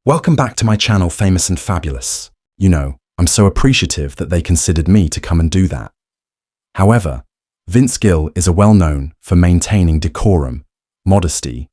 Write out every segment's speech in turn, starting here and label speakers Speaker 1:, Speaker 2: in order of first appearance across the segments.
Speaker 1: Welcome back to my channel, Famous and Fabulous. You know, I'm so appreciative that they considered me to come and do that. However, Vince Gill is well-known for maintaining decorum, modesty,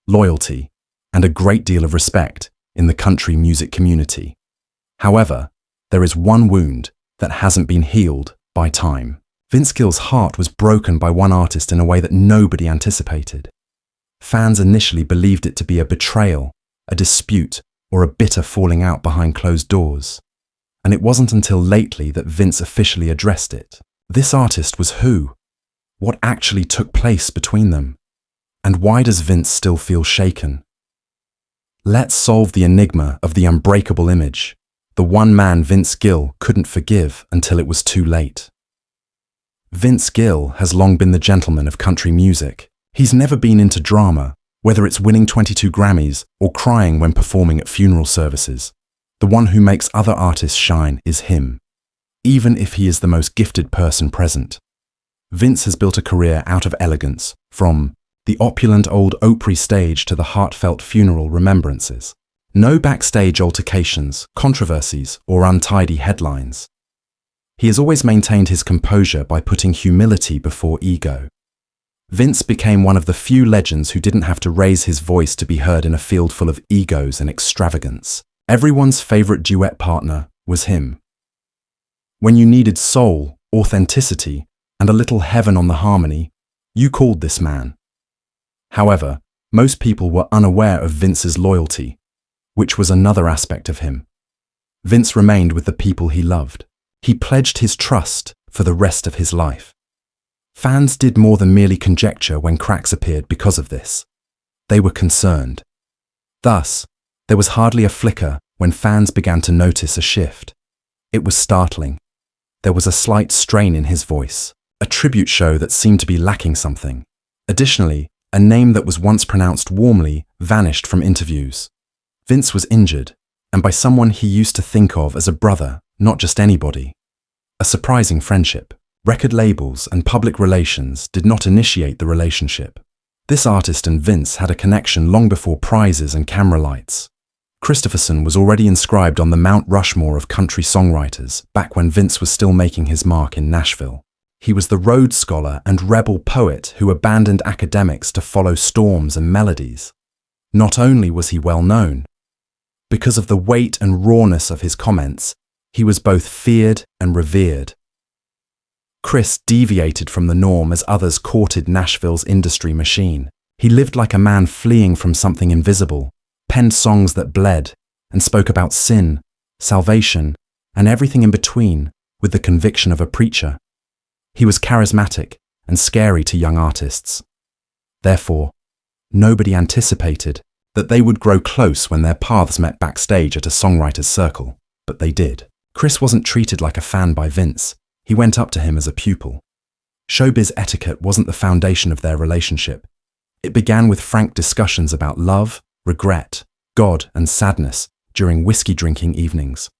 Speaker 1: loyalty, and a great deal of respect in the country music community. However, there is one wound that hasn't been healed by time. Vince Gill's heart was broken by one artist in a way that nobody anticipated. Fans initially believed it to be a betrayal, a dispute, or a bitter falling out behind closed doors. And it wasn't until lately that Vince officially addressed it. This artist was who? What actually took place between them? And why does Vince still feel shaken? Let's solve the enigma of the unbreakable image, the one man Vince Gill couldn't forgive until it was too late. Vince Gill has long been the gentleman of country music. He's never been into drama, whether it's winning 22 Grammys or crying when performing at funeral services. The one who makes other artists shine is him, even if he is the most gifted person present. Vince has built a career out of elegance, from the opulent old Opry stage to the heartfelt funeral remembrances. No backstage altercations, controversies, or untidy headlines. He has always maintained his composure by putting humility before ego. Vince became one of the few legends who didn't have to raise his voice to be heard in a field full of egos and extravagance. Everyone's favorite duet partner was him. When you needed soul, authenticity, and a little heaven on the harmony, you called this man. However, most people were unaware of Vince's loyalty, which was another aspect of him. Vince remained with the people he loved. He pledged his trust for the rest of his life. Fans did more than merely conjecture when cracks appeared because of this. They were concerned. Thus, there was hardly a flicker when fans began to notice a shift. It was startling. There was a slight strain in his voice, a tribute show that seemed to be lacking something. Additionally, a name that was once pronounced warmly vanished from interviews. Vince was injured, and by someone he used to think of as a brother, not just anybody. A surprising friendship. Record labels and public relations did not initiate the relationship. This artist and Vince had a connection long before prizes and camera lights. Kristofferson was already inscribed on the Mount Rushmore of country songwriters back when Vince was still making his mark in Nashville. He was the Rhodes Scholar and rebel poet who abandoned academics to follow storms and melodies. Not only was he well known, because of the weight and rawness of his comments, he was both feared and revered. Chris deviated from the norm as others courted Nashville's industry machine. He lived like a man fleeing from something invisible, penned songs that bled, and spoke about sin, salvation, and everything in between with the conviction of a preacher. He was charismatic and scary to young artists. Therefore, nobody anticipated that they would grow close when their paths met backstage at a songwriter's circle, but they did. Chris wasn't treated like a fan by Vince. He went up to him as a pupil. Showbiz etiquette wasn't the foundation of their relationship. It began with frank discussions about love, regret, God, and sadness during whiskey-drinking evenings.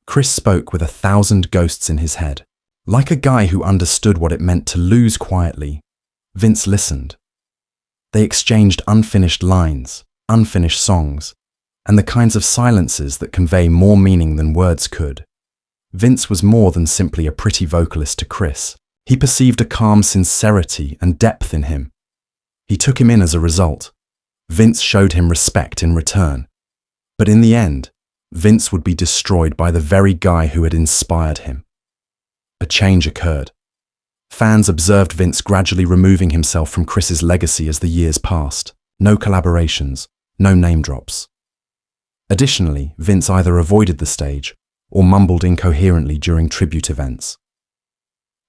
Speaker 1: Chris spoke with 1,000 ghosts in his head. Like a guy who understood what it meant to lose quietly, Vince listened. They exchanged unfinished lines, unfinished songs, and the kinds of silences that convey more meaning than words could. Vince was more than simply a pretty vocalist to Chris. He perceived a calm sincerity and depth in him. He took him in as a result. Vince showed him respect in return. But in the end, Vince would be destroyed by the very guy who had inspired him. A change occurred. Fans observed Vince gradually removing himself from Chris's legacy as the years passed. No collaborations, no name drops. Additionally, Vince either avoided the stage or mumbled incoherently during tribute events.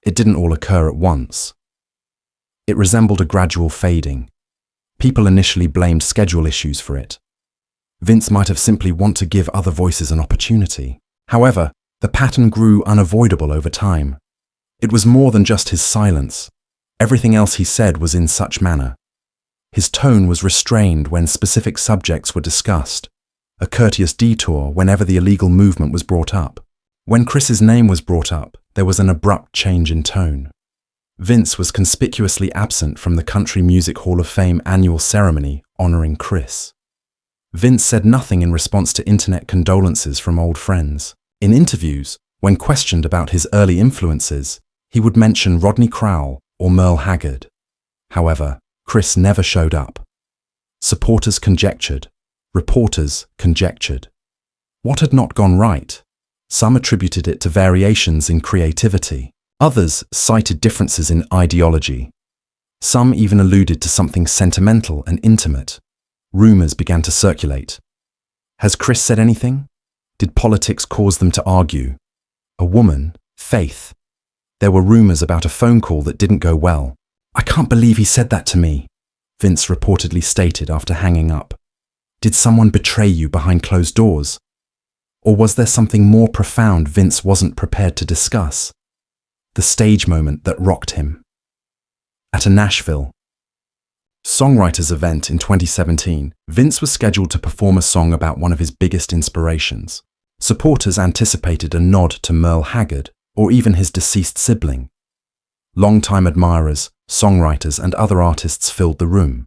Speaker 1: It didn't all occur at once. It resembled a gradual fading. People initially blamed schedule issues for it. Vince might have simply wanted to give other voices an opportunity. However, the pattern grew unavoidable over time. It was more than just his silence. Everything else he said was in such manner. His tone was restrained when specific subjects were discussed, a courteous detour whenever the illegal movement was brought up. When Chris's name was brought up, there was an abrupt change in tone. Vince was conspicuously absent from the Country Music Hall of Fame annual ceremony honoring Chris. Vince said nothing in response to internet condolences from old friends. In interviews, when questioned about his early influences, he would mention Rodney Crowell or Merle Haggard. However, Chris never showed up. Supporters conjectured. Reporters conjectured. What had not gone right? Some attributed it to variations in creativity. Others cited differences in ideology. Some even alluded to something sentimental and intimate. Rumors began to circulate. Has Chris said anything? Did politics cause them to argue? A woman, Faith. There were rumors about a phone call that didn't go well. I can't believe he said that to me, Vince reportedly stated after hanging up. Did someone betray you behind closed doors? Or was there something more profound Vince wasn't prepared to discuss? The stage moment that rocked him. At a Nashville songwriters event in 2017, Vince was scheduled to perform a song about one of his biggest inspirations. Supporters anticipated a nod to Merle Haggard, or even his deceased sibling. Longtime admirers, songwriters, and other artists filled the room.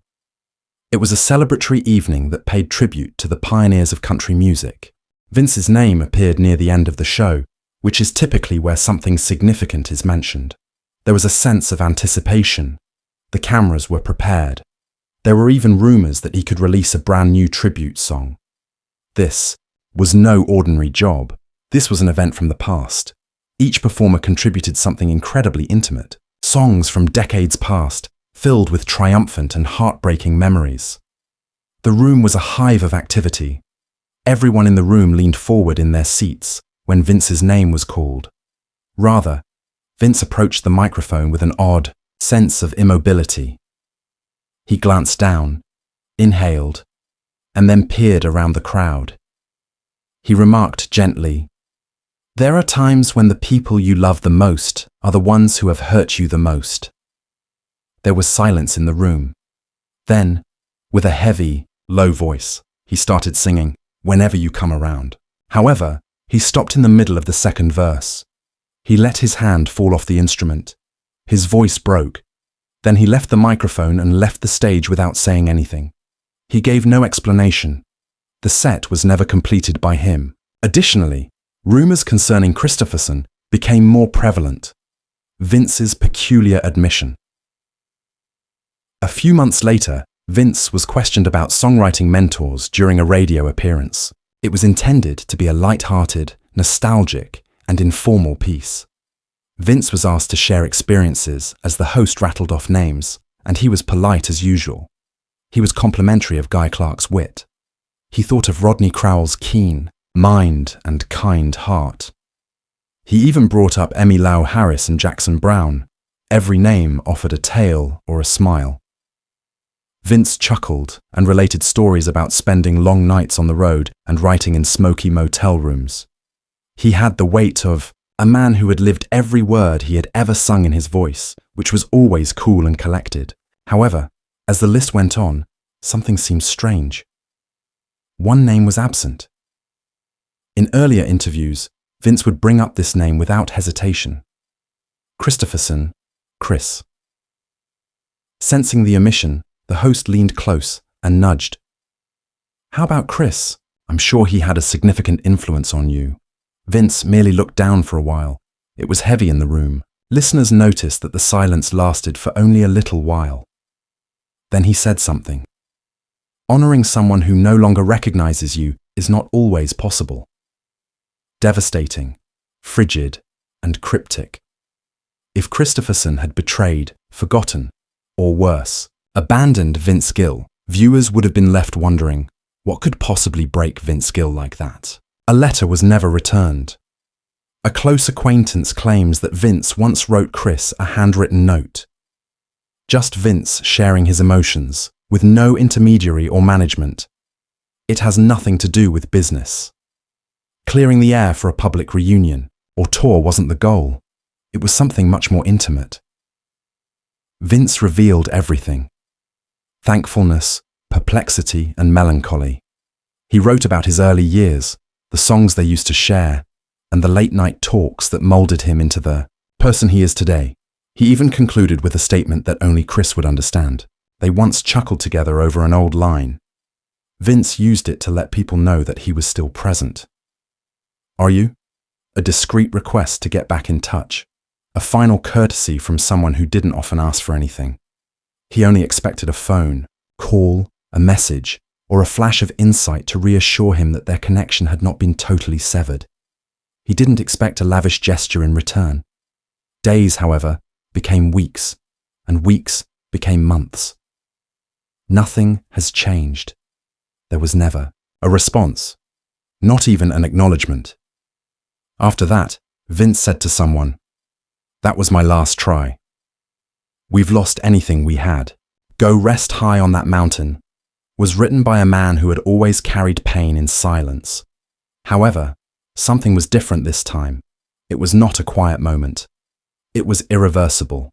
Speaker 1: It was a celebratory evening that paid tribute to the pioneers of country music. Vince's name appeared near the end of the show, which is typically where something significant is mentioned. There was a sense of anticipation. The cameras were prepared. There were even rumors that he could release a brand new tribute song. This was no ordinary job. This was an event from the past. Each performer contributed something incredibly intimate. Songs from decades past, filled with triumphant and heartbreaking memories. The room was a hive of activity. Everyone in the room leaned forward in their seats when Vince's name was called. Rather, Vince approached the microphone with an odd sense of immobility. He glanced down, inhaled, and then peered around the crowd. He remarked gently, "There are times when the people you love the most are the ones who have hurt you the most." There was silence in the room. Then, with a heavy, low voice, he started singing, "Whenever You Come Around." However, he stopped in the middle of the second verse. He let his hand fall off the instrument. His voice broke. Then he left the microphone and left the stage without saying anything. He gave no explanation. The set was never completed by him. Additionally, rumors concerning Kristofferson became more prevalent. Vince's peculiar admission. A few months later, Vince was questioned about songwriting mentors during a radio appearance. It was intended to be a light-hearted, nostalgic, and informal piece. Vince was asked to share experiences as the host rattled off names, and he was polite as usual. He was complimentary of Guy Clark's wit. He thought of Rodney Crowell's keen mind and kind heart. He even brought up Emmylou Harris and Jackson Browne. Every name offered a tale or a smile. Vince chuckled and related stories about spending long nights on the road and writing in smoky motel rooms. He had the weight of a man who had lived every word he had ever sung in his voice, which was always cool and collected. However, as the list went on, something seemed strange. One name was absent. In earlier interviews, Vince would bring up this name without hesitation. Kristofferson, Chris. Sensing the omission, the host leaned close and nudged. "How about Chris? I'm sure he had a significant influence on you." Vince merely looked down for a while. It was heavy in the room. Listeners noticed that the silence lasted for only a little while. Then he said something. "Honoring someone who no longer recognizes you is not always possible." Devastating, frigid, and cryptic. If Kristofferson had betrayed, forgotten, or worse, abandoned Vince Gill, viewers would have been left wondering, what could possibly break Vince Gill like that? A letter was never returned. A close acquaintance claims that Vince once wrote Chris a handwritten note. Just Vince sharing his emotions, with no intermediary or management. It has nothing to do with business. Clearing the air for a public reunion or tour wasn't the goal. It was something much more intimate. Vince revealed everything. Thankfulness, perplexity, and melancholy. He wrote about his early years, the songs they used to share, and the late-night talks that molded him into the person he is today. He even concluded with a statement that only Chris would understand. They once chuckled together over an old line. Vince used it to let people know that he was still present. "Are you?" A discreet request to get back in touch. A final courtesy from someone who didn't often ask for anything. He only expected a phone, call, a message, or a flash of insight to reassure him that their connection had not been totally severed. He didn't expect a lavish gesture in return. Days, however, became weeks, and weeks became months. Nothing has changed. There was never a response, not even an acknowledgement. After that, Vince said to someone, "That was my last try. We've lost anything we had. Go rest high on that mountain," was written by a man who had always carried pain in silence. However, something was different this time. It was not a quiet moment. It was irreversible.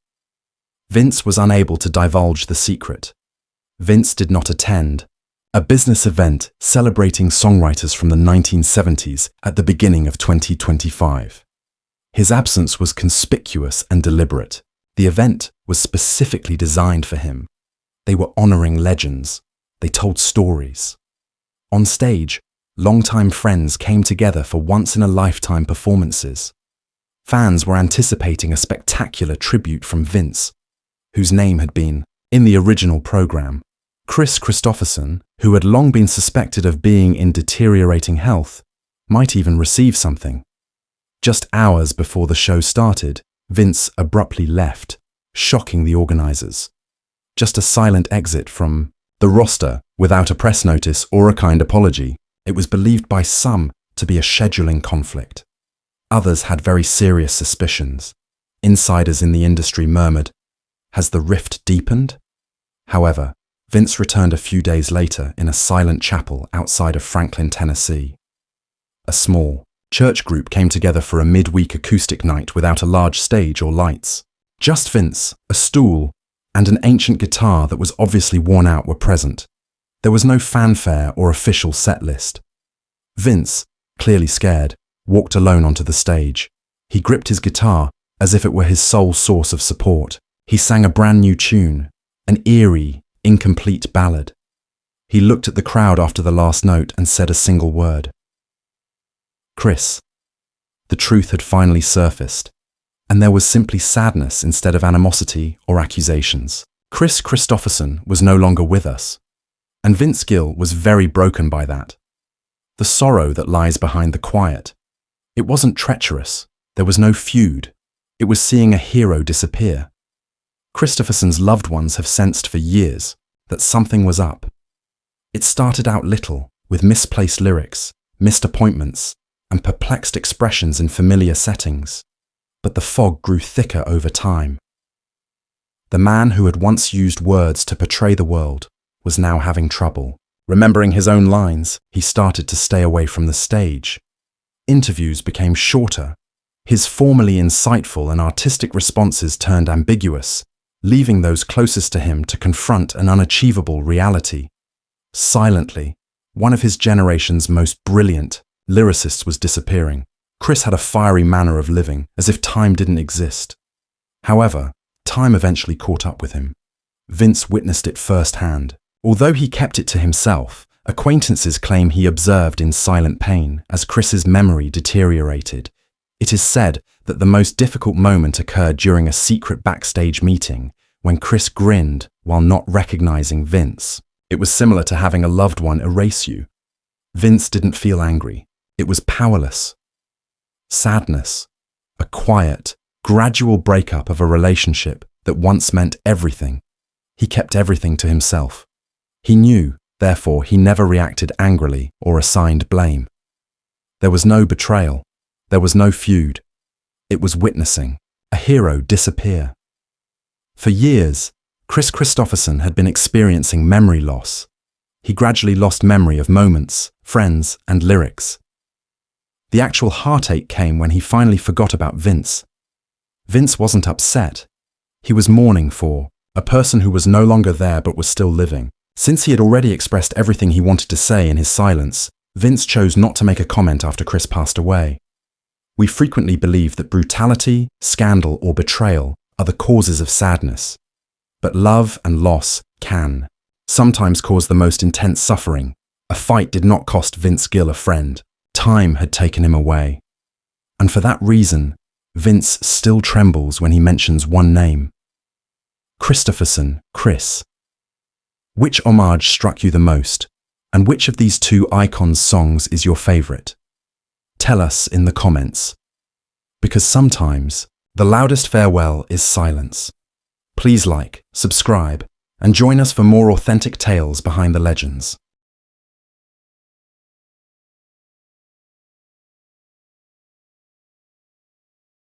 Speaker 1: Vince was unable to divulge the secret. Vince did not attend a business event celebrating songwriters from the 1970s at the beginning of 2025. His absence was conspicuous and deliberate. The event was specifically designed for him. They were honoring legends. They told stories. On stage, longtime friends came together for once-in-a-lifetime performances. Fans were anticipating a spectacular tribute from Vince, whose name had been in the original program. Chris Kristofferson, who had long been suspected of being in deteriorating health, might even receive something. Just hours before the show started, Vince abruptly left, shocking the organizers. Just a silent exit from the roster without a press notice or a kind apology. It was believed by some to be a scheduling conflict. Others had very serious suspicions. Insiders in the industry murmured, "Has the rift deepened?" However, Vince returned a few days later in a silent chapel outside of Franklin, Tennessee. A small church group came together for a midweek acoustic night without a large stage or lights. Just Vince, a stool, and an ancient guitar that was obviously worn out were present. There was no fanfare or official set list. Vince, clearly scared, walked alone onto the stage. He gripped his guitar as if it were his sole source of support. He sang a brand new tune, an eerie, incomplete ballad. He looked at the crowd after the last note and said a single word. "Chris." The truth had finally surfaced, and there was simply sadness instead of animosity or accusations. Chris Kristofferson was no longer with us, and Vince Gill was very broken by that. The sorrow that lies behind the quiet. It wasn't treacherous. There was no feud. It was seeing a hero disappear. Kristofferson's loved ones have sensed for years that something was up. It started out little, with misplaced lyrics, missed appointments, and perplexed expressions in familiar settings. But the fog grew thicker over time. The man who had once used words to portray the world was now having trouble. Remembering his own lines, he started to stay away from the stage. Interviews became shorter. His formerly insightful and artistic responses turned ambiguous, leaving those closest to him to confront an unachievable reality. Silently, one of his generation's most brilliant lyricists was disappearing. Chris had a fiery manner of living, as if time didn't exist. However, time eventually caught up with him. Vince witnessed it firsthand. Although he kept it to himself, acquaintances claim he observed in silent pain as Chris's memory deteriorated. It is said that the most difficult moment occurred during a secret backstage meeting when Chris grinned while not recognizing Vince. It was similar to having a loved one erase you. Vince didn't feel angry. It was powerless. Sadness. A quiet, gradual breakup of a relationship that once meant everything. He kept everything to himself. He knew, therefore he never reacted angrily or assigned blame. There was no betrayal. There was no feud. It was witnessing a hero disappear. For years, Chris Kristofferson had been experiencing memory loss. He gradually lost memory of moments, friends, and lyrics. The actual heartache came when he finally forgot about Vince. Vince wasn't upset. He was mourning for a person who was no longer there but was still living. Since he had already expressed everything he wanted to say in his silence, Vince chose not to make a comment after Chris passed away. We frequently believe that brutality, scandal, or betrayal are the causes of sadness. But love and loss can sometimes cause the most intense suffering, A fight did not cost Vince Gill a friend. Time had taken him away. And for that reason, Vince still trembles when he mentions one name. Kristofferson, Chris. Which homage struck you the most, and which of these two icons' songs is your favorite? Tell us in the comments. Because sometimes, the loudest farewell is silence. Please like, subscribe, and join us for more authentic tales behind the legends.